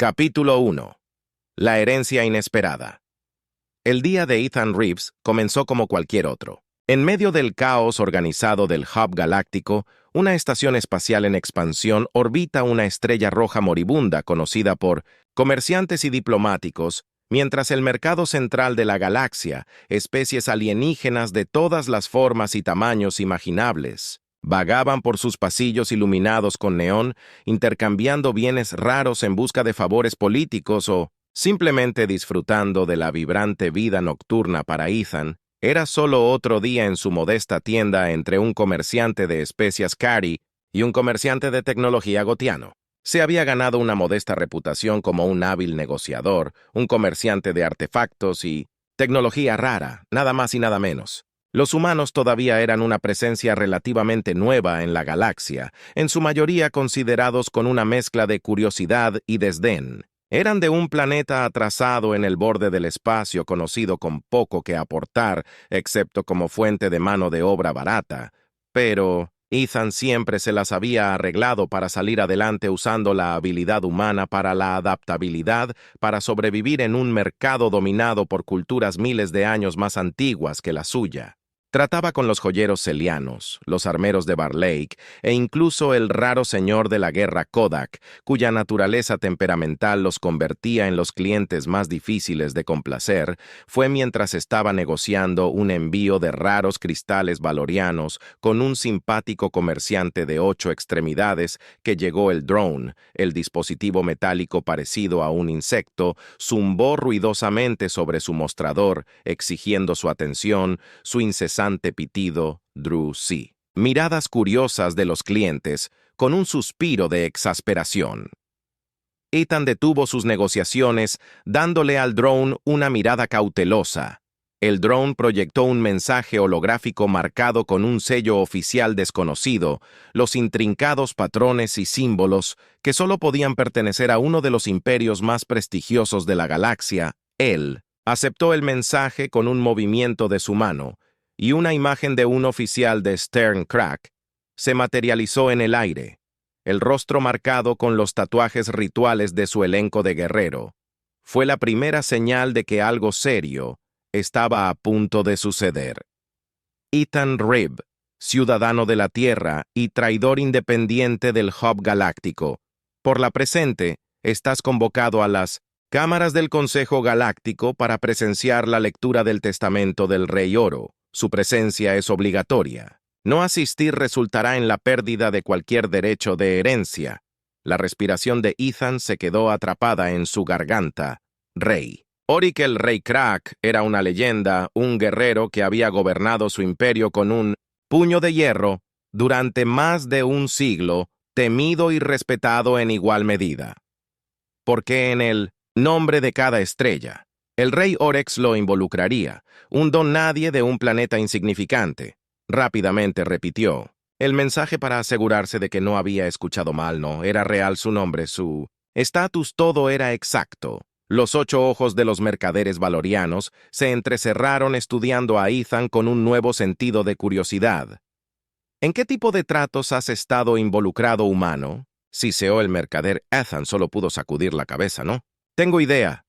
Capítulo 1. La herencia inesperada. El día de Ethan Reeves comenzó como cualquier otro. En medio del caos organizado del Hub Galáctico, una estación espacial en expansión orbita una estrella roja moribunda conocida por comerciantes y diplomáticos, mientras el mercado central de la galaxia, especies alienígenas de todas las formas y tamaños imaginables, vagaban por sus pasillos iluminados con neón, intercambiando bienes raros en busca de favores políticos o simplemente disfrutando de la vibrante vida nocturna. Para Ethan, era solo otro día en su modesta tienda entre un comerciante de especias Cari y un comerciante de tecnología gotiano. Se había ganado una modesta reputación como un hábil negociador, un comerciante de artefactos y tecnología rara, nada más y nada menos. Los humanos todavía eran una presencia relativamente nueva en la galaxia, en su mayoría considerados con una mezcla de curiosidad y desdén. Eran de un planeta atrasado en el borde del espacio conocido con poco que aportar, excepto como fuente de mano de obra barata. Pero Ethan siempre se las había arreglado para salir adelante usando la habilidad humana para la adaptabilidad, para sobrevivir en un mercado dominado por culturas miles de años más antiguas que la suya. Trataba con los joyeros celianos, los armeros de Bar Lake e incluso el raro señor de la guerra Kodak, cuya naturaleza temperamental los convertía en los clientes más difíciles de complacer. Fue mientras estaba negociando un envío de raros cristales valorianos con un simpático comerciante de 8 extremidades que llegó el drone, el dispositivo metálico parecido a un insecto, zumbó ruidosamente sobre su mostrador, exigiendo su atención, su incesante pitido, Drew C. Miradas curiosas de los clientes, con un suspiro de exasperación. Ethan detuvo sus negociaciones, dándole al drone una mirada cautelosa. El drone proyectó un mensaje holográfico marcado con un sello oficial desconocido, los intrincados patrones y símbolos que solo podían pertenecer a uno de los imperios más prestigiosos de la galaxia. Él aceptó el mensaje con un movimiento de su mano, y una imagen de un oficial de Stern Crack se materializó en el aire, el rostro marcado con los tatuajes rituales de su elenco de guerrero. Fue la primera señal de que algo serio estaba a punto de suceder. Ethan Reeves, ciudadano de la Tierra y traidor independiente del Hub Galáctico, por la presente, estás convocado a las cámaras del Consejo Galáctico para presenciar la lectura del testamento del Rey Oro. Su presencia es obligatoria. No asistir resultará en la pérdida de cualquier derecho de herencia. La respiración de Ethan se quedó atrapada en su garganta. Rey. Oric el Rey Crack era una leyenda, un guerrero que había gobernado su imperio con un puño de hierro durante más de un siglo, temido y respetado en igual medida. Porque en el nombre de cada estrella, el rey Orex lo involucraría, un don nadie de un planeta insignificante. Rápidamente repitió el mensaje para asegurarse de que no había escuchado mal. No era real su nombre, su estatus, todo era exacto. Los 8 ojos de los mercaderes valorianos se entrecerraron estudiando a Ethan con un nuevo sentido de curiosidad. ¿En qué tipo de tratos has estado involucrado, humano? Siseó el mercader. Ethan solo pudo sacudir la cabeza. No tengo idea.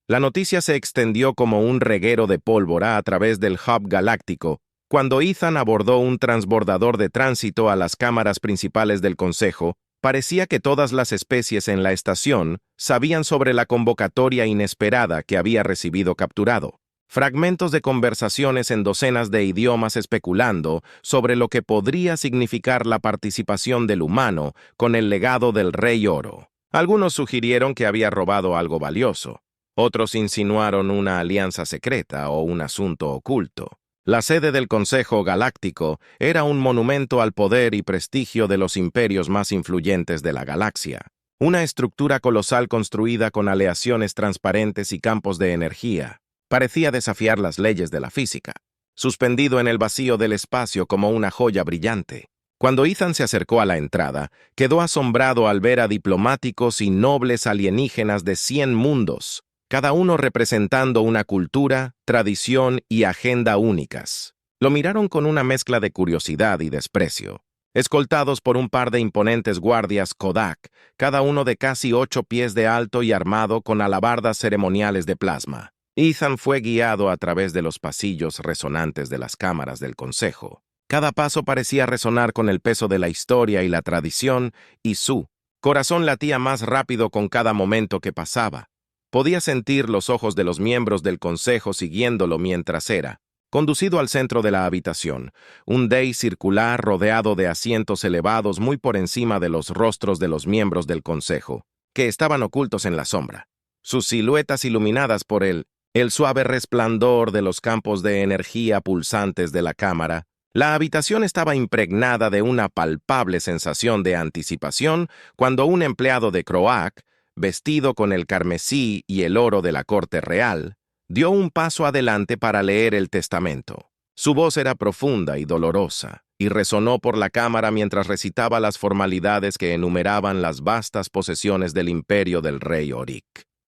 La noticia se extendió como un reguero de pólvora a través del Hub Galáctico cuando Ethan abordó un transbordador de tránsito a las cámaras principales del Consejo. Parecía que todas las especies en la estación sabían sobre la convocatoria inesperada que había recibido capturado. Fragmentos de conversaciones en docenas de idiomas especulando sobre lo que podría significar la participación del humano con el legado del Rey Oro. Algunos sugirieron que había robado algo valioso. Otros insinuaron una alianza secreta o un asunto oculto. La sede del Consejo Galáctico era un monumento al poder y prestigio de los imperios más influyentes de la galaxia. Una estructura colosal construida con aleaciones transparentes y campos de energía. Parecía desafiar las leyes de la física, suspendido en el vacío del espacio como una joya brillante. Cuando Ethan se acercó a la entrada, quedó asombrado al ver a diplomáticos y nobles alienígenas de 100 mundos, cada uno representando una cultura, tradición y agenda únicas. Lo miraron con una mezcla de curiosidad y desprecio. escoltados por un par de imponentes guardias Kodak, cada uno de casi 8 pies de alto y armado con alabardas ceremoniales de plasma. Ethan fue guiado a través de los pasillos resonantes de las cámaras del Consejo. Cada paso parecía resonar con el peso de la historia y la tradición, y su corazón latía más rápido con cada momento que pasaba. Podía sentir los ojos de los miembros del Consejo siguiéndolo mientras era conducido al centro de la habitación, un dais circular rodeado de asientos elevados muy por encima de los rostros de los miembros del Consejo, que estaban ocultos en la sombra. Sus siluetas iluminadas por el suave resplandor de los campos de energía pulsantes de la cámara, la habitación estaba impregnada de una palpable sensación de anticipación cuando un empleado de Croak, vestido con el carmesí y el oro de la corte real, dio un paso adelante para leer el testamento. Su voz era profunda y dolorosa, y resonó por la cámara mientras recitaba las formalidades que enumeraban las vastas posesiones del imperio del rey Orik.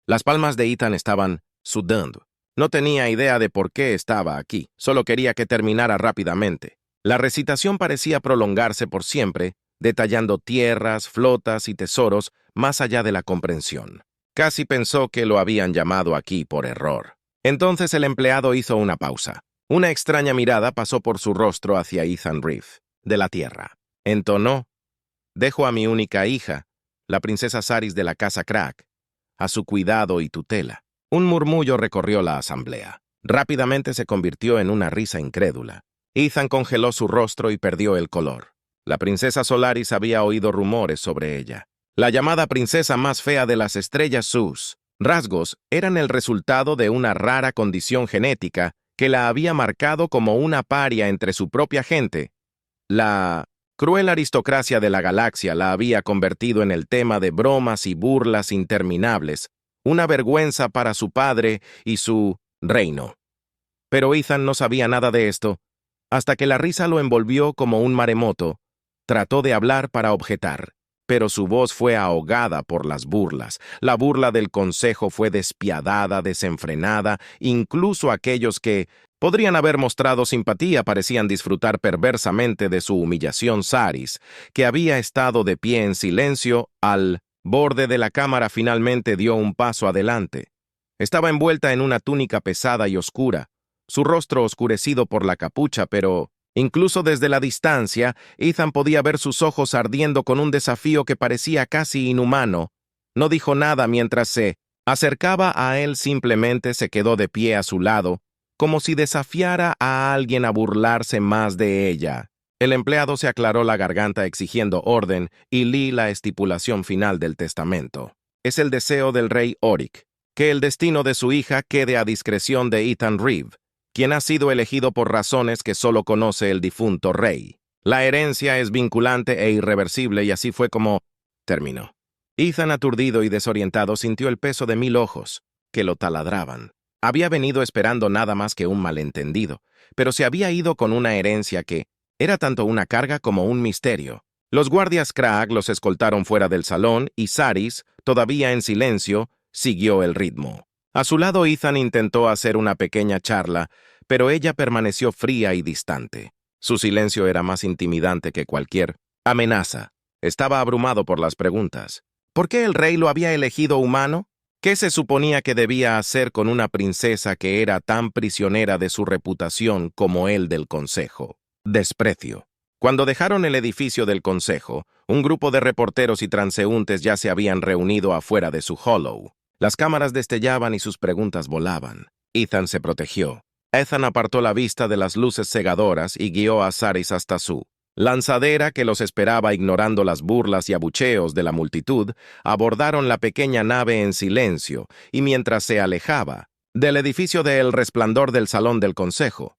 Las palmas de Ethan estaban sudando. No tenía idea de por qué estaba aquí, solo quería que terminara rápidamente. La recitación parecía prolongarse por siempre, detallando tierras, flotas y tesoros más allá de la comprensión. Casi pensó que lo habían llamado aquí por error. Entonces el empleado hizo una pausa. Una extraña mirada pasó por su rostro hacia Ethan Reeve, de la tierra. Entonó: «Dejo a mi única hija, la princesa Saris de la casa Crack, a su cuidado y tutela». Un murmullo recorrió la asamblea. Rápidamente se convirtió en una risa incrédula. Ethan congeló su rostro y perdió el color. La princesa Solaris había oído rumores sobre ella. La llamada princesa más fea de las estrellas, sus rasgos eran el resultado de una rara condición genética que la había marcado como una paria entre su propia gente. La cruel aristocracia de la galaxia la había convertido en el tema de bromas y burlas interminables, una vergüenza para su padre y su reino. Pero Ethan no sabía nada de esto, hasta que la risa lo envolvió como un maremoto. Trató de hablar para objetar, pero su voz fue ahogada por las burlas. La burla del Consejo fue despiadada, desenfrenada, incluso aquellos que podrían haber mostrado simpatía parecían disfrutar perversamente de su humillación. Saris, que había estado de pie en silencio al borde de la cámara, finalmente dio un paso adelante. Estaba envuelta en una túnica pesada y oscura, su rostro oscurecido por la capucha, pero incluso desde la distancia, Ethan podía ver sus ojos ardiendo con un desafío que parecía casi inhumano. No dijo nada mientras se acercaba a él, simplemente se quedó de pie a su lado, como si desafiara a alguien a burlarse más de ella. El empleado se aclaró la garganta exigiendo orden y leí la estipulación final del testamento. Es el deseo del rey Orik que el destino de su hija quede a discreción de Ethan Reeve, quien ha sido elegido por razones que solo conoce el difunto rey. La herencia es vinculante e irreversible y así fue como terminó. Ethan, aturdido y desorientado, sintió el peso de 1000 ojos que lo taladraban. Había venido esperando nada más que un malentendido, pero se había ido con una herencia que era tanto una carga como un misterio. Los guardias Crack los escoltaron fuera del salón y Saris, todavía en silencio, siguió el ritmo. A su lado Ethan intentó hacer una pequeña charla, pero ella permaneció fría y distante. Su silencio era más intimidante que cualquier amenaza. Estaba abrumado por las preguntas. ¿Por qué el rey lo había elegido humano? ¿Qué se suponía que debía hacer con una princesa que era tan prisionera de su reputación como él del Consejo? Desprecio. Cuando dejaron el edificio del Consejo, un grupo de reporteros y transeúntes ya se habían reunido afuera de su hollow. Las cámaras destellaban y sus preguntas volaban. Ethan se protegió. Ethan apartó la vista de las luces cegadoras y guió a Saris hasta su lanzadera, que los esperaba. Ignorando las burlas y abucheos de la multitud, abordaron la pequeña nave en silencio, y mientras se alejaba del edificio de El Resplandor del Salón del Consejo,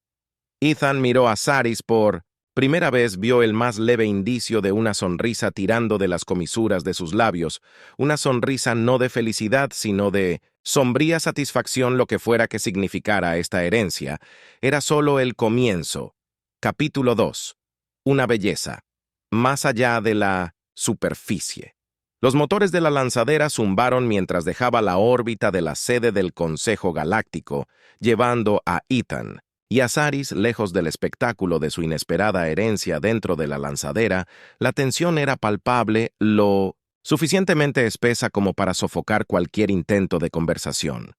Ethan miró a Saris. Por primera vez vio el más leve indicio de una sonrisa tirando de las comisuras de sus labios, una sonrisa no de felicidad, sino de sombría satisfacción. Lo que fuera que significara esta herencia, era solo el comienzo. Capítulo 2. Una belleza, más allá de la superficie. Los motores de la lanzadera zumbaron mientras dejaba la órbita de la sede del Consejo Galáctico, llevando a Ethan Y a Saris, lejos del espectáculo de su inesperada herencia dentro de la lanzadera, la tensión era palpable, lo suficientemente espesa como para sofocar cualquier intento de conversación.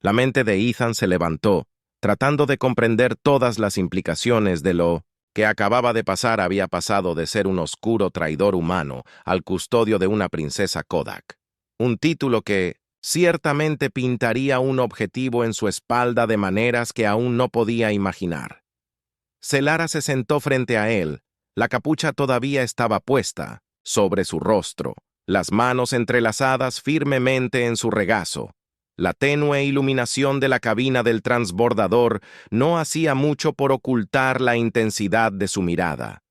La mente de Ethan se levantó, tratando de comprender todas las implicaciones de lo que acababa de pasar. Había pasado de ser un oscuro traidor humano al custodio de una princesa Kodak. Un título que ciertamente pintaría un objetivo en su espalda de maneras que aún no podía imaginar. Celara se sentó frente a él. La capucha todavía estaba puesta sobre su rostro, las manos entrelazadas firmemente en su regazo. La tenue iluminación de la cabina del transbordador no hacía mucho por ocultar la intensidad de su mirada.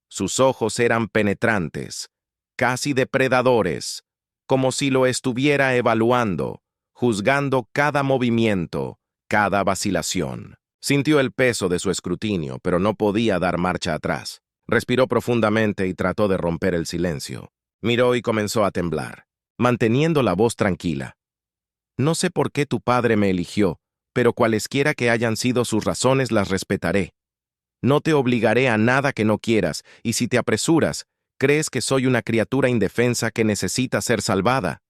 Sus ojos eran penetrantes, casi depredadores, como si lo estuviera evaluando, juzgando cada movimiento, cada vacilación. Sintió el peso de su escrutinio, pero no podía dar marcha atrás. Respiró profundamente y trató de romper el silencio. Miró y comenzó a temblar, manteniendo la voz tranquila. No sé por qué tu padre me eligió, pero cualesquiera que hayan sido sus razones las respetaré. No te obligaré a nada que no quieras, y si te apresuras, crees que soy una criatura indefensa que necesita ser salvada.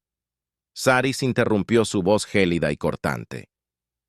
Saris interrumpió su voz gélida y cortante.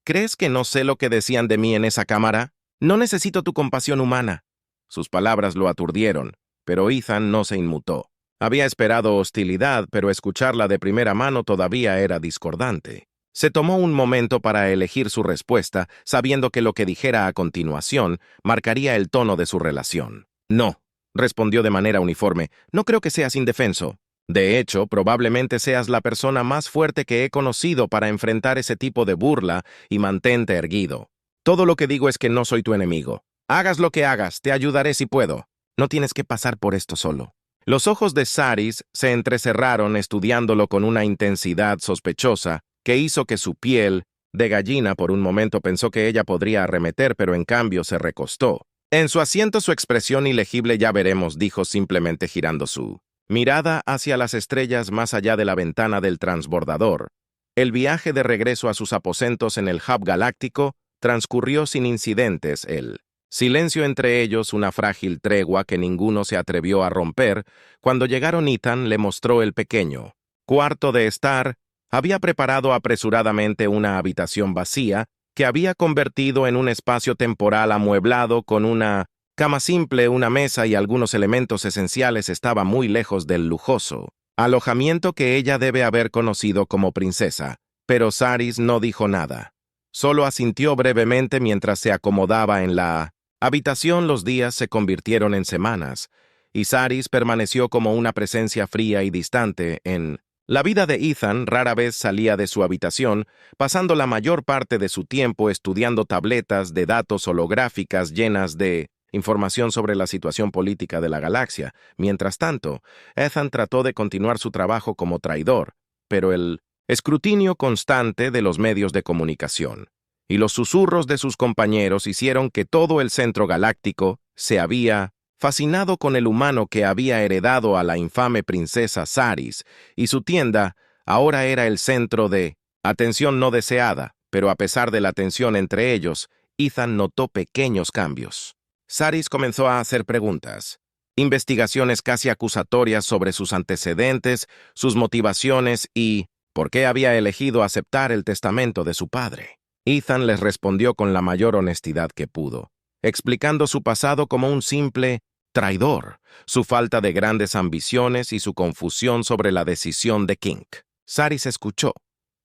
¿Crees que no sé lo que decían de mí en esa cámara? No necesito tu compasión humana. Sus palabras lo aturdieron, pero Ethan no se inmutó. Había esperado hostilidad, pero escucharla de primera mano todavía era discordante. Se tomó un momento para elegir su respuesta, sabiendo que lo que dijera a continuación marcaría el tono de su relación. No, respondió de manera uniforme, no creo que seas indefenso. De hecho, probablemente seas la persona más fuerte que he conocido para enfrentar ese tipo de burla y mantente erguido. Todo lo que digo es que no soy tu enemigo. Hagas lo que hagas, te ayudaré si puedo. No tienes que pasar por esto solo. Los ojos de Saris se entrecerraron estudiándolo con una intensidad sospechosa que hizo que su piel, de gallina, por un momento pensó que ella podría arremeter, pero en cambio se recostó. En su asiento su expresión ilegible ya veremos, dijo simplemente girando su mirada hacia las estrellas más allá de la ventana del transbordador. El viaje de regreso a sus aposentos en el hub galáctico transcurrió sin incidentes. El silencio entre ellos, una frágil tregua que ninguno se atrevió a romper. Cuando llegaron, Ethan le mostró el pequeño cuarto de estar. Había preparado apresuradamente una habitación vacía que había convertido en un espacio temporal amueblado con una cama simple, una mesa y algunos elementos esenciales. Estaba muy lejos del lujoso alojamiento que ella debe haber conocido como princesa, pero Saris no dijo nada. Solo asintió brevemente mientras se acomodaba en la habitación. Los días se convirtieron en semanas, y Saris permaneció como una presencia fría y distante en la vida de Ethan. Rara vez salía de su habitación, pasando la mayor parte de su tiempo estudiando tabletas de datos holográficas llenas de información sobre la situación política de la galaxia. Mientras tanto, Ethan trató de continuar su trabajo como traidor, pero el escrutinio constante de los medios de comunicación y los susurros de sus compañeros hicieron que todo el centro galáctico se había fascinado con el humano que había heredado a la infame princesa Saris, y su tienda ahora era el centro de atención no deseada, pero a pesar de la tensión entre ellos, Ethan notó pequeños cambios. Saris comenzó a hacer preguntas, investigaciones casi acusatorias sobre sus antecedentes, sus motivaciones y por qué había elegido aceptar el testamento de su padre. Ethan les respondió con la mayor honestidad que pudo, explicando su pasado como un simple traidor, su falta de grandes ambiciones y su confusión sobre la decisión de King. Saris escuchó.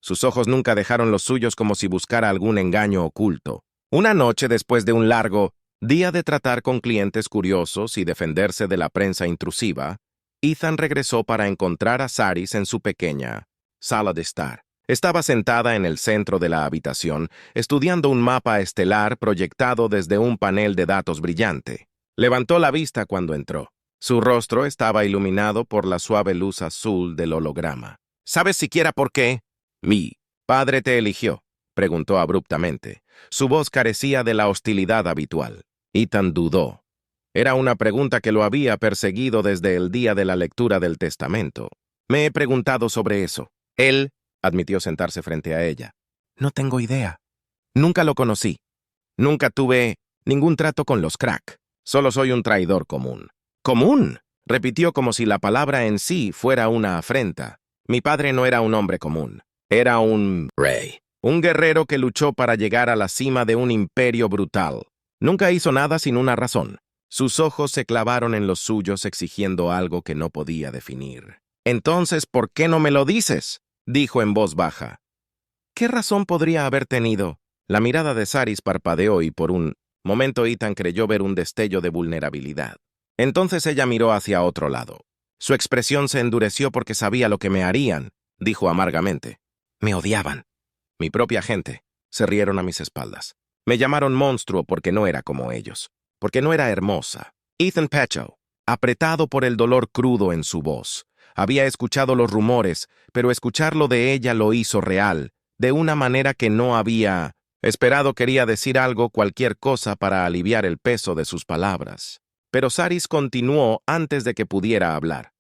Sus ojos nunca dejaron los suyos, como si buscara algún engaño oculto. Una noche, después de un largo día de tratar con clientes curiosos y defenderse de la prensa intrusiva, Ethan regresó para encontrar a Saris en su pequeña sala de estar. Estaba sentada en el centro de la habitación, estudiando un mapa estelar proyectado desde un panel de datos brillante. Levantó la vista cuando entró. Su rostro estaba iluminado por la suave luz azul del holograma. ¿Sabes siquiera por qué mi padre te eligió?, preguntó abruptamente. Su voz carecía de la hostilidad habitual. Ethan dudó. Era una pregunta que lo había perseguido desde el día de la lectura del testamento. Me he preguntado sobre eso. Él admitió sentarse frente a ella. No tengo idea. Nunca lo conocí. Nunca tuve ningún trato con los crack. Solo soy un traidor común. ¿Común?, repitió como si la palabra en sí fuera una afrenta. Mi padre no era un hombre común. Era un rey. Un guerrero que luchó para llegar a la cima de un imperio brutal. Nunca hizo nada sin una razón. Sus ojos se clavaron en los suyos exigiendo algo que no podía definir. «Entonces, ¿por qué no me lo dices?», dijo en voz baja. ¿Qué razón podría haber tenido? La mirada de Saris parpadeó y por un momento Ethan creyó ver un destello de vulnerabilidad. Entonces ella miró hacia otro lado. Su expresión se endureció porque sabía lo que me harían, dijo amargamente. Me odiaban. Mi propia gente. Se rieron a mis espaldas. Me llamaron monstruo porque no era como ellos. Porque no era hermosa. Ethan Petchow, apretado por el dolor crudo en su voz. Había escuchado los rumores, pero escucharlo de ella lo hizo real, de una manera que no había esperado. Quería decir algo, cualquier cosa, para aliviar el peso de sus palabras. Pero Saris continuó antes de que pudiera hablar.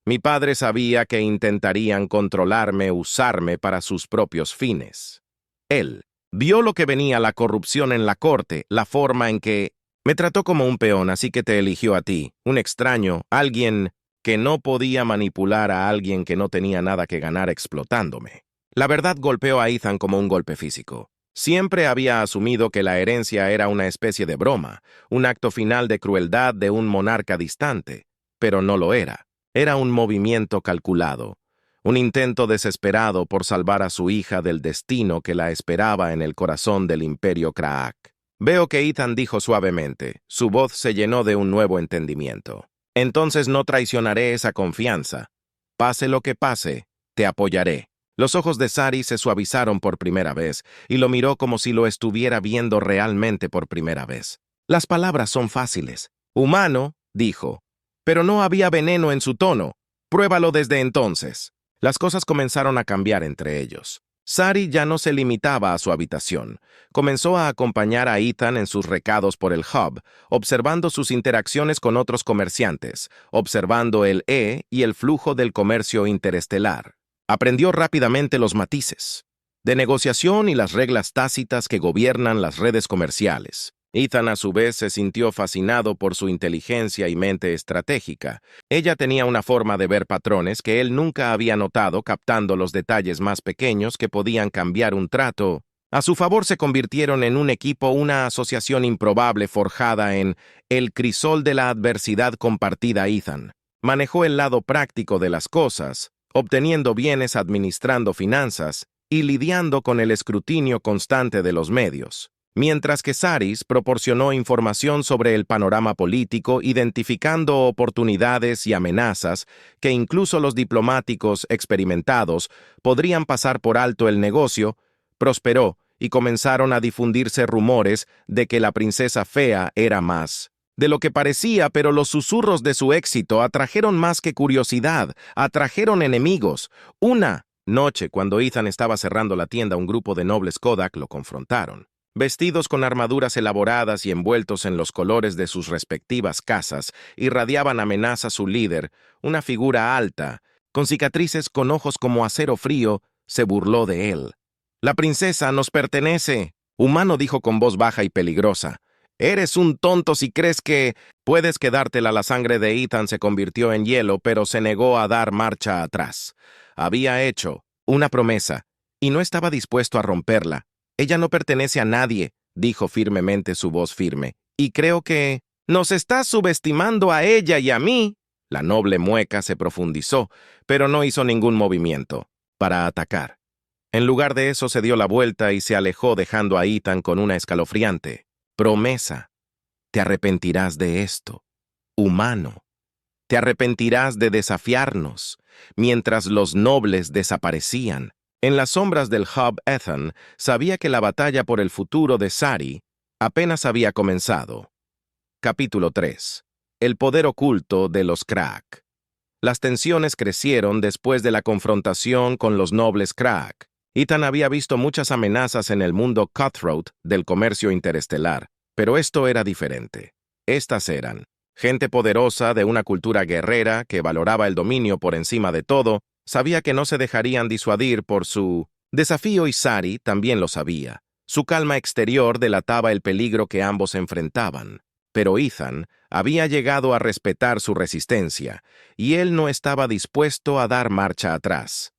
Mi padre sabía que intentarían controlarme, usarme para sus propios fines. Él vio lo que venía: la corrupción en la corte, la forma en que me trató como un peón, así que te eligió a ti, un extraño, alguien que no podía manipular a alguien que no tenía nada que ganar explotándome. La verdad golpeó a Ethan como un golpe físico. Siempre había asumido que la herencia era una especie de broma, un acto final de crueldad de un monarca distante, pero no lo era. Era un movimiento calculado, un intento desesperado por salvar a su hija del destino que la esperaba en el corazón del Imperio Kraak. Veo que Ethan dijo suavemente. Su voz se llenó de un nuevo entendimiento. Entonces no traicionaré esa confianza. Pase lo que pase, te apoyaré. Los ojos de Saris se suavizaron por primera vez y lo miró como si lo estuviera viendo realmente por primera vez. Las palabras son fáciles. Humano, dijo. Pero no había veneno en su tono. Pruébalo desde entonces. Las cosas comenzaron a cambiar entre ellos. Sari ya no se limitaba a su habitación. Comenzó a acompañar a Ethan en sus recados por el hub, observando sus interacciones con otros comerciantes, observando el y el flujo del comercio interestelar. Aprendió rápidamente los matices de negociación y las reglas tácitas que gobiernan las redes comerciales. Ethan a su vez se sintió fascinado por su inteligencia y mente estratégica. Ella tenía una forma de ver patrones que él nunca había notado, captando los detalles más pequeños que podían cambiar un trato. A su favor se convirtieron en un equipo, una asociación improbable forjada en el crisol de la adversidad compartida. Ethan manejó el lado práctico de las cosas, obteniendo bienes, administrando finanzas y lidiando con el escrutinio constante de los medios. Mientras que Saris proporcionó información sobre el panorama político, identificando oportunidades y amenazas que incluso los diplomáticos experimentados podrían pasar por alto. El negocio prosperó y comenzaron a difundirse rumores de que la princesa fea era más de lo que parecía, pero los susurros de su éxito atrajeron más que curiosidad, atrajeron enemigos. Una noche, cuando Ethan estaba cerrando la tienda, un grupo de nobles Kodak lo confrontaron. Vestidos con armaduras elaboradas y envueltos en los colores de sus respectivas casas, irradiaban amenaza. Su líder, una figura alta, con cicatrices, con ojos como acero frío, se burló de él. «La princesa nos pertenece», Humano dijo con voz baja y peligrosa. «Eres un tonto si crees que puedes quedártela». La sangre de Ethan se convirtió en hielo, pero se negó a dar marcha atrás. Había hecho una promesa y no estaba dispuesto a romperla. «Ella no pertenece a nadie», dijo firmemente, su voz firme. «Y creo que nos estás subestimando a ella y a mí». La noble mueca se profundizó, pero no hizo ningún movimiento para atacar. En lugar de eso, se dio la vuelta y se alejó, dejando a Ethan con una escalofriante promesa. «Te arrepentirás de esto, humano. Te arrepentirás de desafiarnos». Mientras los nobles desaparecían, en las sombras del hub, Ethan sabía que la batalla por el futuro de Sari apenas había comenzado. Capítulo 3. El poder oculto de los Kraak. Las tensiones crecieron después de la confrontación con los nobles Kraak. Ethan había visto muchas amenazas en el mundo cutthroat del comercio interestelar, pero esto era diferente. Estas eran gente poderosa de una cultura guerrera que valoraba el dominio por encima de todo. Sabía que no se dejarían disuadir por su desafío y Sari también lo sabía. Su calma exterior delataba el peligro que ambos enfrentaban, pero Ethan había llegado a respetar su resistencia, y él no estaba dispuesto a dar marcha atrás.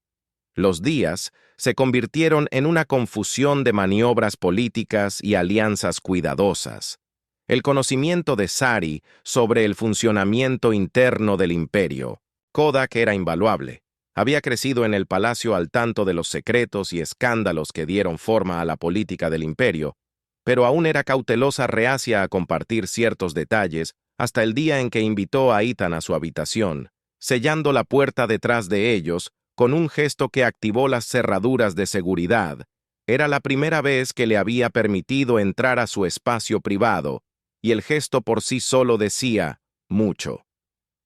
Los días se convirtieron en una confusión de maniobras políticas y alianzas cuidadosas. El conocimiento de Sari sobre el funcionamiento interno del imperio, Kodak, era invaluable. Había crecido en el palacio al tanto de los secretos y escándalos que dieron forma a la política del imperio, pero aún era cautelosa, reacia a compartir ciertos detalles hasta el día en que invitó a Ethan a su habitación, sellando la puerta detrás de ellos con un gesto que activó las cerraduras de seguridad. Era la primera vez que le había permitido entrar a su espacio privado, y el gesto por sí solo decía mucho.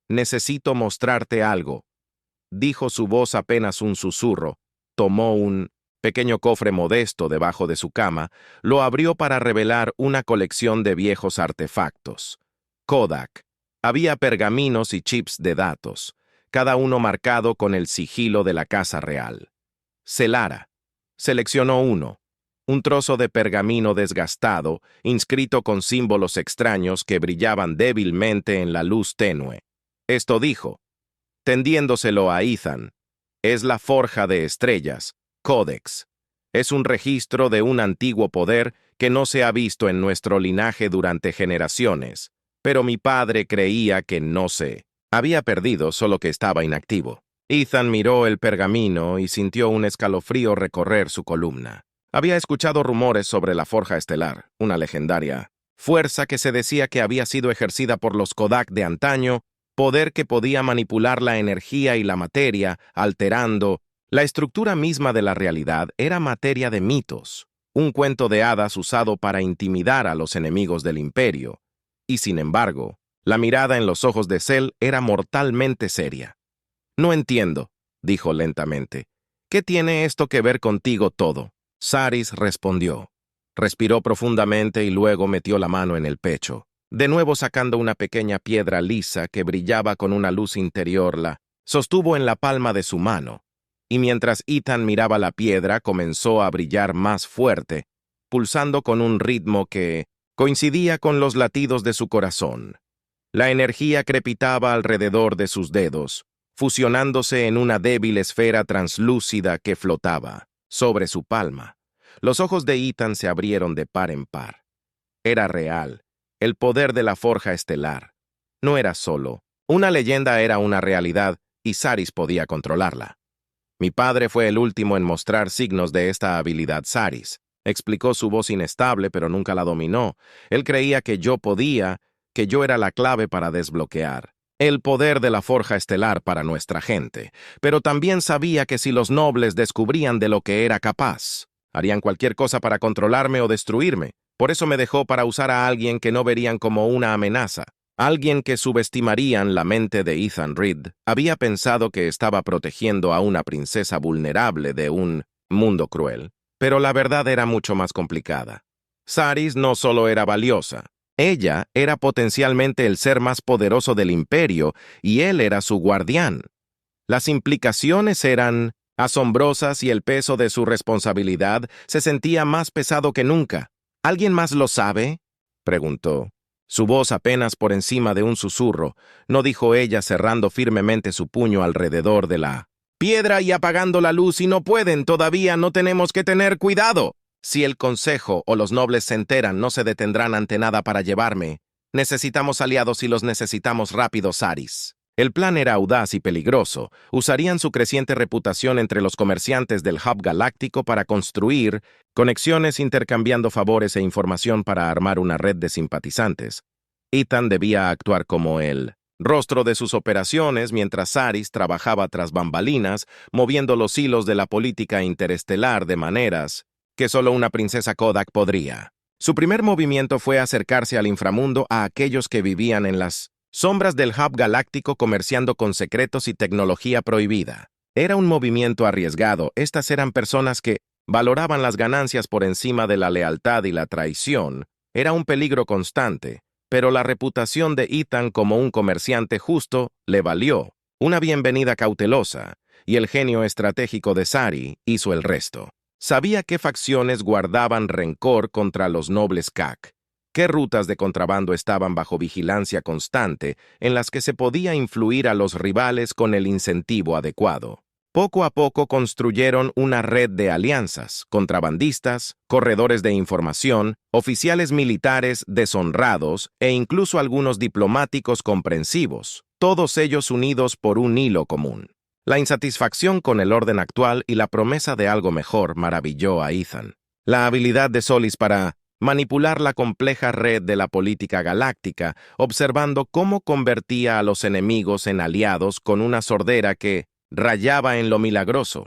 «Necesito mostrarte algo», dijo su voz apenas un susurro. Tomó un pequeño cofre modesto debajo de su cama, lo abrió para revelar una colección de viejos artefactos. Kodak. Había pergaminos y chips de datos, cada uno marcado con el sigilo de la Casa Real. Celara. Seleccionó uno, un trozo de pergamino desgastado, inscrito con símbolos extraños que brillaban débilmente en la luz tenue. Esto dijo, tendiéndoselo a Ethan: «Es la forja de estrellas, Codex. Es un registro de un antiguo poder que no se ha visto en nuestro linaje durante generaciones, pero mi padre creía que no se había perdido, solo que estaba inactivo». Ethan miró el pergamino y sintió un escalofrío recorrer su columna. Había escuchado rumores sobre la Forja Estelar, una legendaria fuerza que se decía que había sido ejercida por los Kodak de antaño, poder que podía manipular la energía y la materia, alterando. La estructura misma de la realidad era materia de mitos, un cuento de hadas usado para intimidar a los enemigos del imperio. Y sin embargo, la mirada en los ojos de Cell era mortalmente seria. «No entiendo», dijo lentamente. «¿Qué tiene esto que ver contigo todo?» Saris respondió. Respiró profundamente y luego metió la mano en el pecho, de nuevo sacando una pequeña piedra lisa que brillaba con una luz interior. La sostuvo en la palma de su mano, y mientras Ethan miraba la piedra comenzó a brillar más fuerte, pulsando con un ritmo que coincidía con los latidos de su corazón. La energía crepitaba alrededor de sus dedos, fusionándose en una débil esfera translúcida que flotaba sobre su palma. Los ojos de Ethan se abrieron de par en par. Era real. El poder de la Forja Estelar. No era solo una leyenda, era una realidad, y Saris podía controlarla. «Mi padre fue el último en mostrar signos de esta habilidad», Saris explicó, su voz inestable, pero nunca la dominó. Él creía que yo era la clave para desbloquear el poder de la Forja Estelar para nuestra gente, pero también sabía que si los nobles descubrían de lo que era capaz, harían cualquier cosa para controlarme o destruirme. Por eso me dejó para usar a alguien que no verían como una amenaza, alguien que subestimarían. La mente de Ethan Reed había pensado que estaba protegiendo a una princesa vulnerable de un mundo cruel, pero la verdad era mucho más complicada. Saris no solo era valiosa, ella era potencialmente el ser más poderoso del imperio y él era su guardián. Las implicaciones eran asombrosas y el peso de su responsabilidad se sentía más pesado que nunca. «¿Alguien más lo sabe?», preguntó. Su voz apenas por encima de un susurro. «No», dijo ella, cerrando firmemente su puño alrededor de la piedra y apagando la luz. «Y no pueden, todavía no tenemos que tener cuidado. Si el consejo o los nobles se enteran, no se detendrán ante nada para llevarme. Necesitamos aliados y los necesitamos rápido, Saris». El plan era audaz y peligroso. Usarían su creciente reputación entre los comerciantes del Hub Galáctico para construir conexiones, intercambiando favores e información para armar una red de simpatizantes. Ethan debía actuar como el rostro de sus operaciones, mientras Saris trabajaba tras bambalinas, moviendo los hilos de la política interestelar de maneras que solo una princesa Kodak podría. Su primer movimiento fue acercarse al inframundo, a aquellos que vivían en las sombras del Hub Galáctico comerciando con secretos y tecnología prohibida. Era un movimiento arriesgado. Estas eran personas que valoraban las ganancias por encima de la lealtad y la traición. Era un peligro constante, pero la reputación de Ethan como un comerciante justo le valió una bienvenida cautelosa, y el genio estratégico de Sari hizo el resto. Sabía qué facciones guardaban rencor contra los nobles CAC, qué rutas de contrabando estaban bajo vigilancia constante en las que se podía influir a los rivales con el incentivo adecuado. Poco a poco construyeron una red de alianzas, contrabandistas, corredores de información, oficiales militares deshonrados e incluso algunos diplomáticos comprensivos, todos ellos unidos por un hilo común. La insatisfacción con el orden actual y la promesa de algo mejor maravilló a Ethan. La habilidad de Solis para manipular la compleja red de la política galáctica, observando cómo convertía a los enemigos en aliados con una sordera que rayaba en lo milagroso.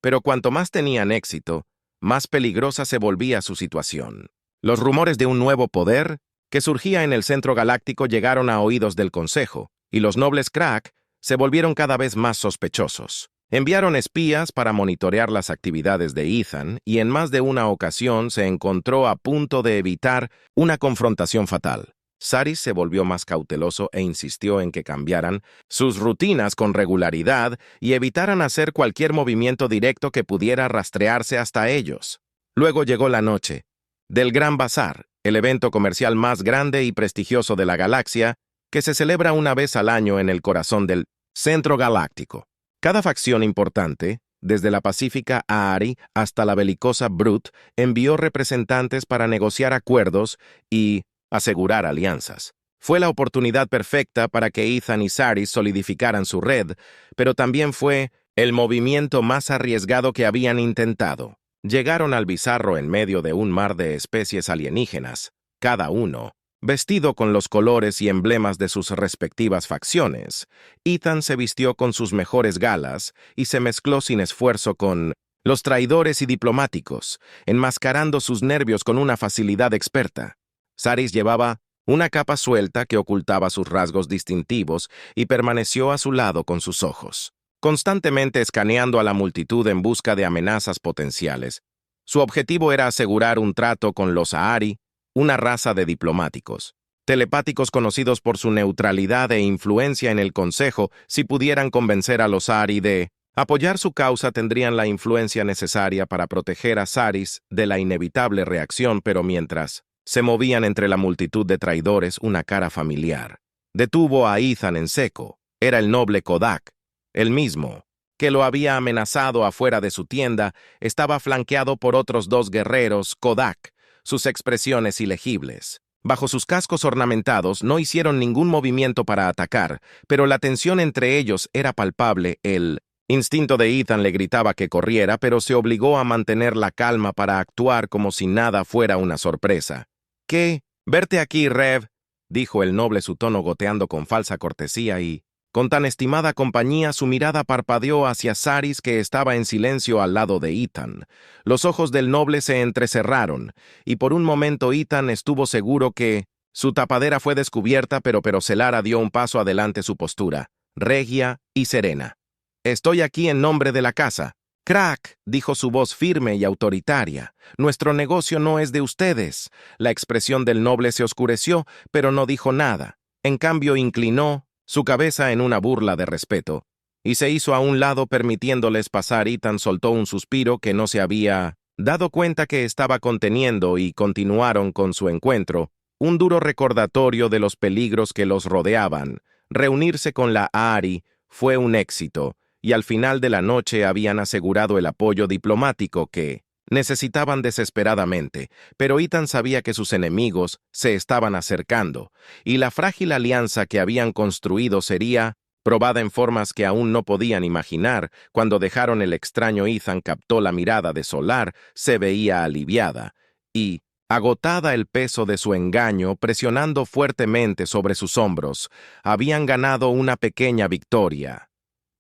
Pero cuanto más tenían éxito, más peligrosa se volvía su situación. Los rumores de un nuevo poder que surgía en el centro galáctico llegaron a oídos del Consejo, y los nobles Crack se volvieron cada vez más sospechosos. Enviaron espías para monitorear las actividades de Ethan y en más de una ocasión se encontró a punto de evitar una confrontación fatal. Saris se volvió más cauteloso e insistió en que cambiaran sus rutinas con regularidad y evitaran hacer cualquier movimiento directo que pudiera rastrearse hasta ellos. Luego llegó la noche del Gran Bazar, el evento comercial más grande y prestigioso de la galaxia, que se celebra una vez al año en el corazón del Centro Galáctico. Cada facción importante, desde la pacífica Aari hasta la belicosa Brute, envió representantes para negociar acuerdos y asegurar alianzas. Fue la oportunidad perfecta para que Ethan y Saris solidificaran su red, pero también fue el movimiento más arriesgado que habían intentado. Llegaron al bizarro en medio de un mar de especies alienígenas, cada uno vestido con los colores y emblemas de sus respectivas facciones. Ethan se vistió con sus mejores galas y se mezcló sin esfuerzo con los traidores y diplomáticos, enmascarando sus nervios con una facilidad experta. Saris llevaba una capa suelta que ocultaba sus rasgos distintivos y permaneció a su lado con sus ojos, constantemente escaneando a la multitud en busca de amenazas potenciales. Su objetivo era asegurar un trato con los Aari, una raza de diplomáticos, telepáticos conocidos por su neutralidad e influencia en el Consejo. Si pudieran convencer a los Aari de apoyar su causa, tendrían la influencia necesaria para proteger a Saris de la inevitable reacción, pero mientras se movían entre la multitud de traidores, una cara familiar detuvo a Ethan en seco. Era el noble Kodak, el mismo que lo había amenazado afuera de su tienda. Estaba flanqueado por otros dos guerreros, Kodak, sus expresiones ilegibles. Bajo sus cascos ornamentados no hicieron ningún movimiento para atacar, pero la tensión entre ellos era palpable. El instinto de Ethan le gritaba que corriera, pero se obligó a mantener la calma para actuar como si nada fuera una sorpresa. «¿Qué? Verte aquí, Rev», dijo el noble, su tono goteando con falsa cortesía y, con tan estimada compañía, su mirada parpadeó hacia Saris, que estaba en silencio al lado de Ethan. Los ojos del noble se entrecerraron, y por un momento Ethan estuvo seguro que su tapadera fue descubierta, pero Celara dio un paso adelante, su postura, regia y serena. «Estoy aquí en nombre de la casa». «Crack», dijo su voz firme y autoritaria, «nuestro negocio no es de ustedes». La expresión del noble se oscureció, pero no dijo nada. En cambio, inclinó su cabeza en una burla de respeto, y se hizo a un lado permitiéndoles pasar. Ethan soltó un suspiro que no se había dado cuenta que estaba conteniendo y continuaron con su encuentro, un duro recordatorio de los peligros que los rodeaban. Reunirse con la Aari fue un éxito, y al final de la noche habían asegurado el apoyo diplomático que necesitaban desesperadamente, pero Ethan sabía que sus enemigos se estaban acercando, y la frágil alianza que habían construido sería probada en formas que aún no podían imaginar. Cuando dejaron el extraño, Ethan captó la mirada de Solar, se veía aliviada, y, agotada el peso de su engaño, presionando fuertemente sobre sus hombros, habían ganado una pequeña victoria.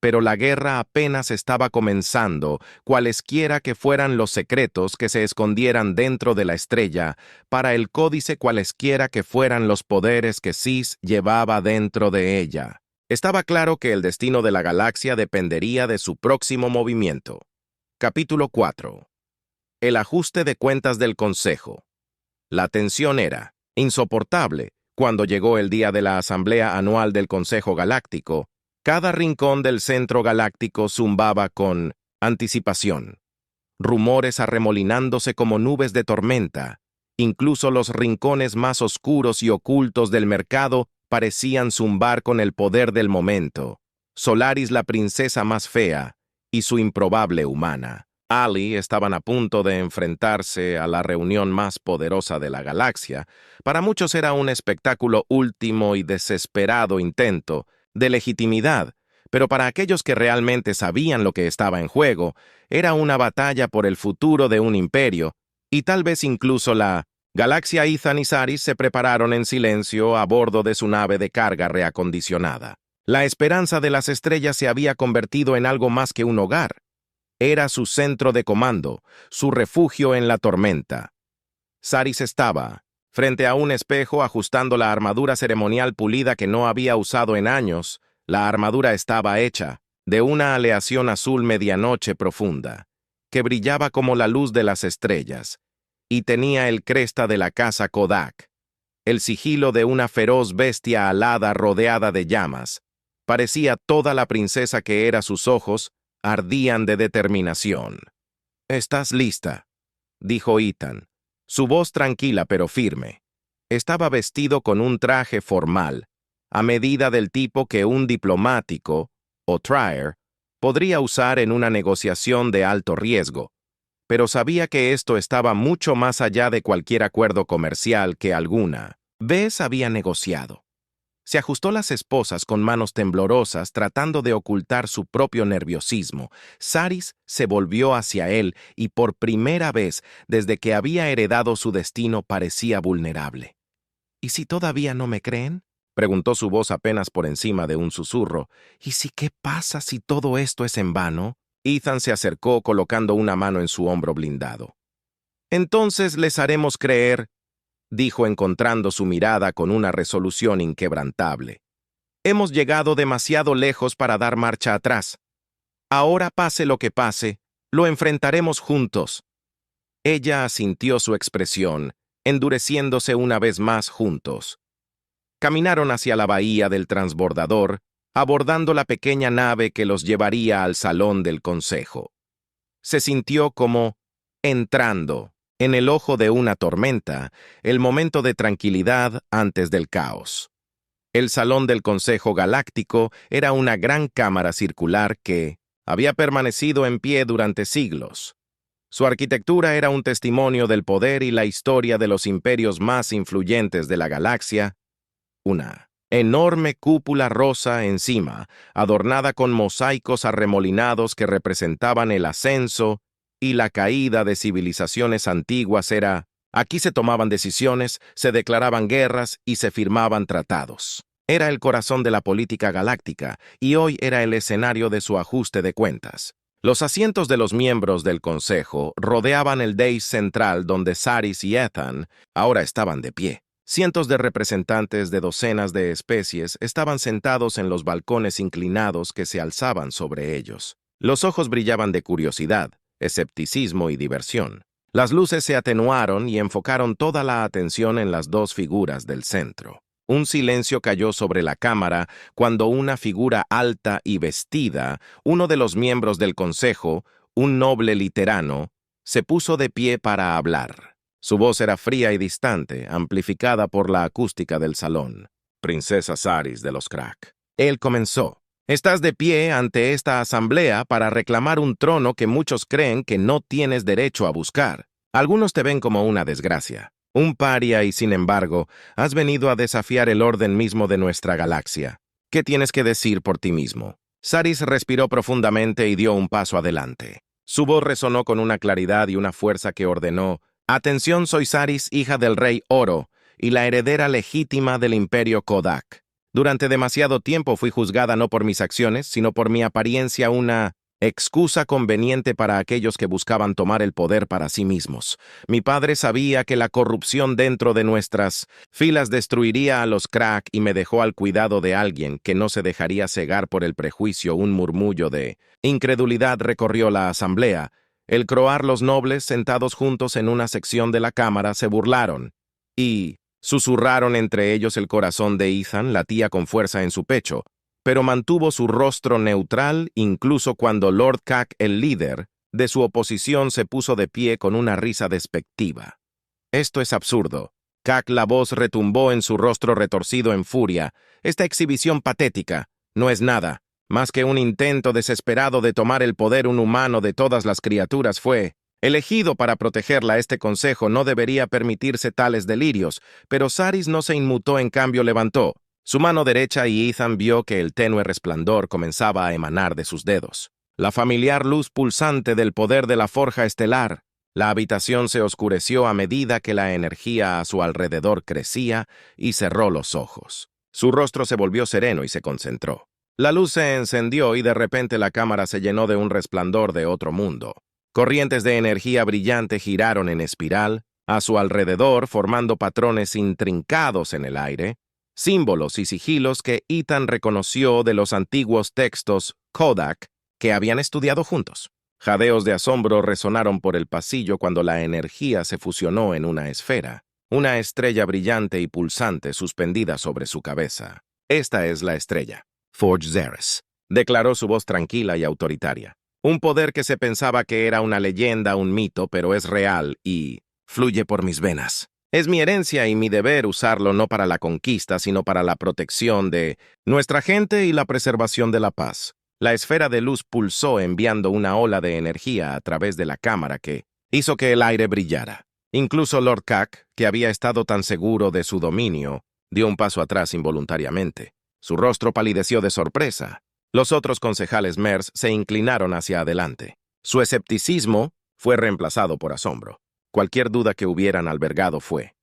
Pero la guerra apenas estaba comenzando, cualesquiera que fueran los secretos que se escondieran dentro de la estrella, para el códice cualesquiera que fueran los poderes que Sys llevaba dentro de ella. Estaba claro que el destino de la galaxia dependería de su próximo movimiento. Capítulo 4. El ajuste de cuentas del Consejo. La tensión era insoportable. Cuando llegó el día de la Asamblea Anual del Consejo Galáctico, cada rincón del centro galáctico zumbaba con anticipación. rumores arremolinándose como nubes de tormenta. Incluso los rincones más oscuros y ocultos del mercado parecían zumbar con el poder del momento. Solaris, la princesa más fea, y su improbable humana, Ali, estaban a punto de enfrentarse a la reunión más poderosa de la galaxia. Para muchos era un espectáculo último y desesperado intento de legitimidad, pero para aquellos que realmente sabían lo que estaba en juego, era una batalla por el futuro de un imperio, y tal vez incluso la galaxia. Ethan y Saris se prepararon en silencio a bordo de su nave de carga reacondicionada. La esperanza de las estrellas se había convertido en algo más que un hogar. Era su centro de comando, su refugio en la tormenta. Saris estaba frente a un espejo ajustando la armadura ceremonial pulida que no había usado en años. La armadura estaba hecha de una aleación azul medianoche profunda, que brillaba como la luz de las estrellas, y tenía el cresta de la casa Kodak, el sigilo de una feroz bestia alada rodeada de llamas. Parecía toda la princesa que era. Sus ojos ardían de determinación. «¿Estás lista?», dijo Ethan, su voz tranquila pero firme. Estaba vestido con un traje formal, a medida del tipo que un diplomático, o trier, podría usar en una negociación de alto riesgo, pero sabía que esto estaba mucho más allá de cualquier acuerdo comercial que alguna vez había negociado. Se ajustó las esposas con manos temblorosas tratando de ocultar su propio nerviosismo. Saris se volvió hacia él y por primera vez desde que había heredado su destino parecía vulnerable. «¿Y si todavía no me creen?», preguntó su voz apenas por encima de un susurro. «¿Y si qué pasa si todo esto es en vano?». Ethan se acercó colocando una mano en su hombro blindado. «Entonces les haremos creer», dijo encontrando su mirada con una resolución inquebrantable. «Hemos llegado demasiado lejos para dar marcha atrás. Ahora, pase lo que pase, lo enfrentaremos juntos». Ella asintió su expresión, endureciéndose una vez más juntos. Caminaron hacia la bahía del transbordador, abordando la pequeña nave que los llevaría al salón del consejo. Se sintió como entrando en el ojo de una tormenta, el momento de tranquilidad antes del caos. El salón del Consejo Galáctico era una gran cámara circular que había permanecido en pie durante siglos. Su arquitectura era un testimonio del poder y la historia de los imperios más influyentes de la galaxia. Una enorme cúpula rosa encima, adornada con mosaicos arremolinados que representaban el ascenso y la caída de civilizaciones antiguas. Aquí se tomaban decisiones, se declaraban guerras y se firmaban tratados. Era el corazón de la política galáctica y hoy era el escenario de su ajuste de cuentas. Los asientos de los miembros del consejo rodeaban el dais central donde Saris y Ethan ahora estaban de pie. Cientos de representantes de docenas de especies estaban sentados en los balcones inclinados que se alzaban sobre ellos. Los ojos brillaban de curiosidad, escepticismo y diversión. Las luces se atenuaron y enfocaron toda la atención en las dos figuras del centro. Un silencio cayó sobre la cámara cuando una figura alta y vestida, uno de los miembros del consejo, un noble literano, se puso de pie para hablar. Su voz era fría y distante, amplificada por la acústica del salón. «Princesa Saris de los Crack». Él comenzó. «Estás de pie ante esta asamblea para reclamar un trono que muchos creen que no tienes derecho a buscar. Algunos te ven como una desgracia, un paria y sin embargo, has venido a desafiar el orden mismo de nuestra galaxia. ¿Qué tienes que decir por ti mismo?» Saris respiró profundamente y dio un paso adelante. Su voz resonó con una claridad y una fuerza que ordenó: «Atención, soy Saris, hija del rey Oro, y la heredera legítima del imperio Kodak. Durante demasiado tiempo fui juzgada no por mis acciones, sino por mi apariencia, una excusa conveniente para aquellos que buscaban tomar el poder para sí mismos. Mi padre sabía que la corrupción dentro de nuestras filas destruiría a los crack y me dejó al cuidado de alguien que no se dejaría cegar por el prejuicio». Un murmullo de incredulidad recorrió la asamblea. El croar los nobles, sentados juntos en una sección de la cámara, se burlaron y susurraron entre ellos. El corazón de Ethan latía con fuerza en su pecho, pero mantuvo su rostro neutral incluso cuando Lord Cack, el líder de su oposición se puso de pie con una risa despectiva. «Esto es absurdo». Kak, la voz retumbó en su rostro retorcido en furia. «Esta exhibición patética no es nada más que un intento desesperado de tomar el poder. Un humano de todas las criaturas fue elegido para protegerla. Este consejo no debería permitirse tales delirios». Pero Saris no se inmutó, en cambio levantó su mano derecha y Ethan vio que el tenue resplandor comenzaba a emanar de sus dedos. La familiar luz pulsante del poder de la forja estelar. La habitación se oscureció a medida que la energía a su alrededor crecía y cerró los ojos. Su rostro se volvió sereno y se concentró. La luz se encendió y de repente la cámara se llenó de un resplandor de otro mundo. Corrientes de energía brillante giraron en espiral a su alrededor, formando patrones intrincados en el aire, símbolos y sigilos que Ethan reconoció de los antiguos textos Kodak que habían estudiado juntos. Jadeos de asombro resonaron por el pasillo cuando la energía se fusionó en una esfera, una estrella brillante y pulsante suspendida sobre su cabeza. «Esta es la estrella, Forge Zeres», declaró su voz tranquila y autoritaria. «Un poder que se pensaba que era una leyenda, un mito, pero es real y fluye por mis venas. Es mi herencia y mi deber usarlo no para la conquista, sino para la protección de nuestra gente y la preservación de la paz». La esfera de luz pulsó enviando una ola de energía a través de la cámara que hizo que el aire brillara. Incluso Lord Kak, que había estado tan seguro de su dominio, dio un paso atrás involuntariamente. Su rostro palideció de sorpresa. Los otros concejales MERS se inclinaron hacia adelante. Su escepticismo fue reemplazado por asombro. Cualquier duda que hubieran albergado fue.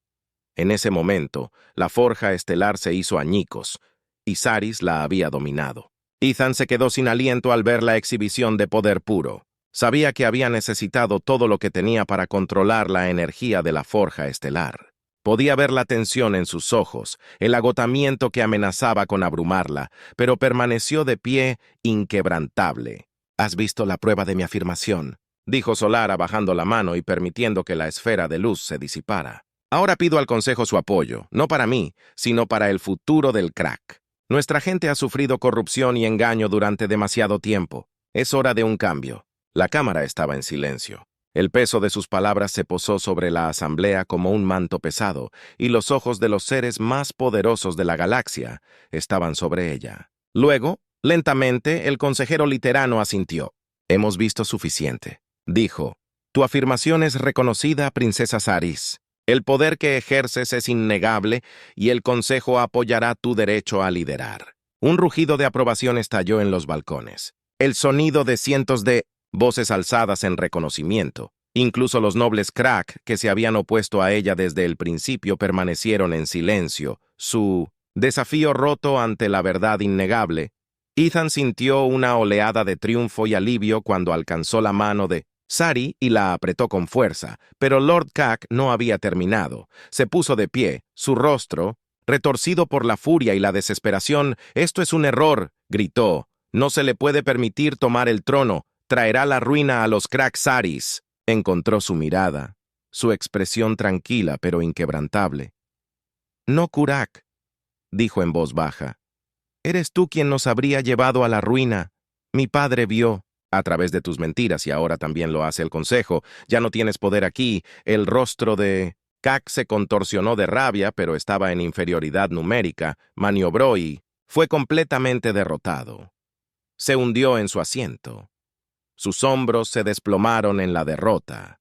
En ese momento, la forja estelar se hizo añicos, y Saris la había dominado. Ethan se quedó sin aliento al ver la exhibición de poder puro. Sabía que había necesitado todo lo que tenía para controlar la energía de la forja estelar. Podía ver la tensión en sus ojos, el agotamiento que amenazaba con abrumarla, pero permaneció de pie, inquebrantable. «¿Has visto la prueba de mi afirmación?», dijo Solara bajando la mano y permitiendo que la esfera de luz se disipara. «Ahora pido al Consejo su apoyo, no para mí, sino para el futuro del crack. Nuestra gente ha sufrido corrupción y engaño durante demasiado tiempo. Es hora de un cambio». La cámara estaba en silencio. El peso de sus palabras se posó sobre la asamblea como un manto pesado, y los ojos de los seres más poderosos de la galaxia estaban sobre ella. Luego, lentamente, el consejero literano asintió. «Hemos visto suficiente», dijo. «Tu afirmación es reconocida, princesa Saris. El poder que ejerces es innegable y el Consejo apoyará tu derecho a liderar». Un rugido de aprobación estalló en los balcones. El sonido de cientos de voces alzadas en reconocimiento. Incluso los nobles crack que se habían opuesto a ella desde el principio permanecieron en silencio. Su desafío roto ante la verdad innegable. Ethan sintió una oleada de triunfo y alivio cuando alcanzó la mano de Sari y la apretó con fuerza, pero Lord Kak no había terminado. Se puso de pie, su rostro, retorcido por la furia y la desesperación. «Esto es un error», gritó. «No se le puede permitir tomar el trono. Traerá la ruina a los crack Saris». Encontró su mirada, su expresión tranquila pero inquebrantable. «No, Kurak», dijo en voz baja. «Eres tú quien nos habría llevado a la ruina. Mi padre vio, a través de tus mentiras, y ahora también lo hace el Consejo. Ya no tienes poder aquí». El rostro de Kak se contorsionó de rabia, pero estaba en inferioridad numérica, maniobró y fue completamente derrotado. Se hundió en su asiento. Sus hombros se desplomaron en la derrota.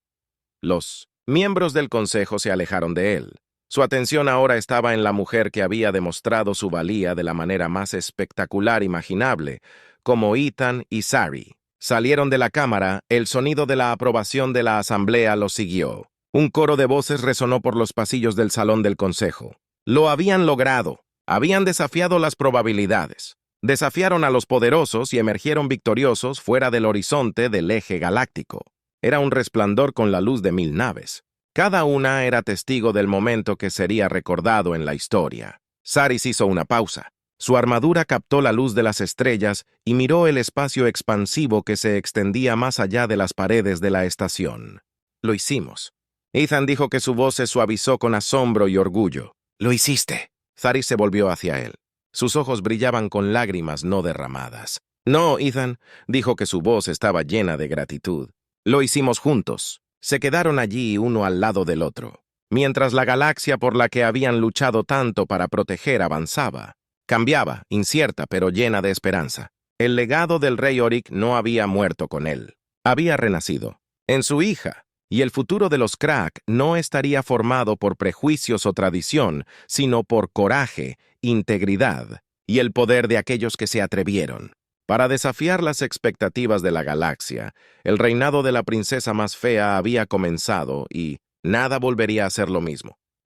Los miembros del Consejo se alejaron de él. Su atención ahora estaba en la mujer que había demostrado su valía de la manera más espectacular imaginable, como Ethan y Sari. Salieron de la cámara, el sonido de la aprobación de la asamblea los siguió. Un coro de voces resonó por los pasillos del salón del Consejo. Lo habían logrado. Habían desafiado las probabilidades. Desafiaron a los poderosos y emergieron victoriosos fuera del horizonte del eje galáctico. Era un resplandor con la luz de 1000 naves. Cada una era testigo del momento que sería recordado en la historia. Saris hizo una pausa. Su armadura captó la luz de las estrellas y miró el espacio expansivo que se extendía más allá de las paredes de la estación. «Lo hicimos». Ethan dijo que su voz se suavizó con asombro y orgullo. «Lo hiciste». Saris se volvió hacia él. Sus ojos brillaban con lágrimas no derramadas. «No, Ethan», dijo que su voz estaba llena de gratitud. Lo hicimos juntos. Se quedaron allí uno al lado del otro, mientras la galaxia por la que habían luchado tanto para proteger avanzaba. Cambiaba, incierta pero llena de esperanza. El legado del rey Oric no había muerto con él. Había renacido en su hija, y el futuro de los Crack no estaría formado por prejuicios o tradición, sino por coraje, integridad y el poder de aquellos que se atrevieron. Para desafiar las expectativas de la galaxia, el reinado de la princesa más fea había comenzado y nada volvería a ser lo mismo.